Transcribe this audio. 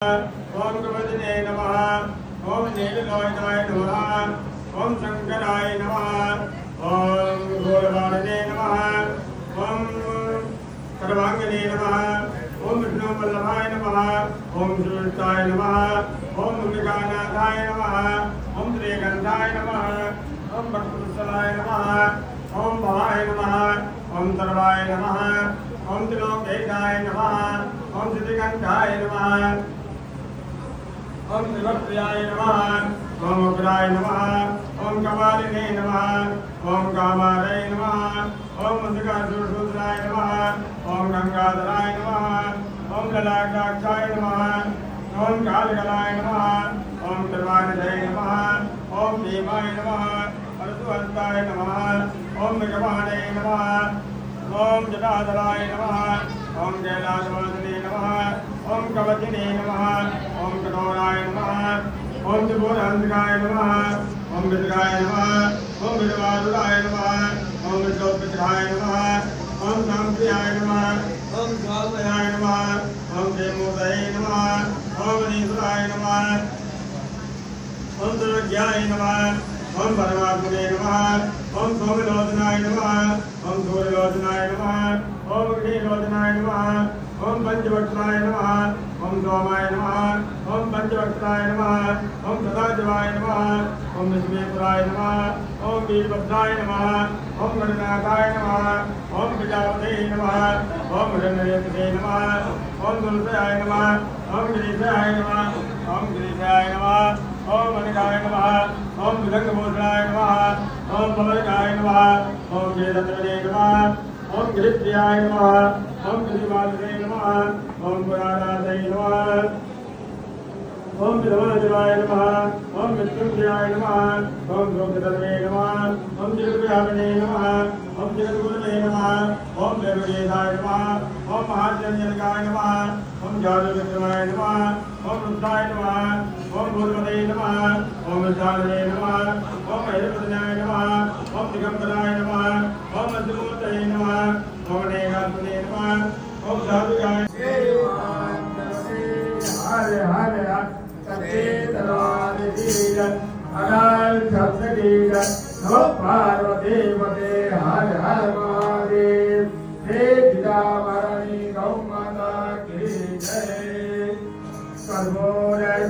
ओम गवदने नमः। ओम नीललोचनाय नमः। ओम शंकराय नमः। ओम घोरवाणने नमः। ओम सर्वांगने नमः। ओम विष्णुवल्लभाय नमः। ओम श्रीवत्साय नमः। ओम अंबिकानाथाय नमः। ओम श्रीगंधाय नमः। ओम भक्तवत्सलाय नमः। ओम भवाय नमः। ओम सर्वाय नमः। ओम त्रिलोकेशाय नमः। ओम सिद्धिकंठाय नमः। ओम शिवप्रियाय नमः। ओम उग्राय नमः। ओम कपालिने नमः। ओम कामारय नमः। ओम मुद्रिकासुरसूत्राय नमः। ओम गंगाधराय नमः। ओम ललाटाक्षाय नमः। ओम कालकलाय नमः। ओम सर्वानंदाय नमः। ओम भीमाय नमः। अर्जुहस्ताय नमः। ओम मृगवाणे नमः। ओम जटाधराय नमः। ओम कैलासवासिने नमः। ओम कवचिने नमः। ओम कठोराय नमः। ओम त्रिपुरहंसकाय नमः। ओम विद्गाय नमः। ओम विद्वासुराय नमः। ओम विश्वोपचाय नमः। ओम शांतियाय नमः। ओम स्वास्थयाय नमः। ओम प्रेमोदये नमः। ओम अनीश्वराय नमः। ओम सर्वज्ञाय नमः। ओम परमात्मने नमः। ओम सोमलोचनाय नमः। ओम सूर्यलोचनाय नमः। ओम अग्निलोचनाय नमः। ओम पंचवक्त्राय नमः। ओम सोमाय नमः। ओम पंचवक्त्राय नमः। ओम सदाशिवाय नमः। ओम विश्वेश्वराय नमः। ओम वीरभद्राय नमः। ओम गणनाथाय नमः। ओम प्रजापते नमः। ओम हिरण्यरेतसे नमः। ओम तुलसाय नमः। ओम गिरीशाय नमः। ओम गिरीशाय नमः। ओम अनिकाय नमः। ओम विलंगभूषणाय नमः। ओम पवनकाय नमः। ओम गिरिधत्वने नमः। ओम गिरिप्रियाय नमः। ओम गिरिवासने नमः। ओम पुराणाय नमः। ओम विधवाय नमः। ओम मृत्युंजयाय नमः। ओम लोकधर्मे नमः। ओम जगद्व्यापिने नमः। ओम जगद्गुरुवे नमः। ओम देवगेशाय नमः। ओम महाजनजनकाय नमः। ओम जादुविक्रमाय नमः। ओम रुद्राय नमः। ओम भूतपते नमः। ओम विशालवे नमः। ओम हैरपतनाय नमः। ओम दिगंबराय नमः। ओम अद्भुतये नमः। ओम नेगात्मने नमः। ओम साधुगाय हरे हरे नमो पार्वती पते हर हर महादेव। हे सीतामणी गौ माता की जय। सर्वो जय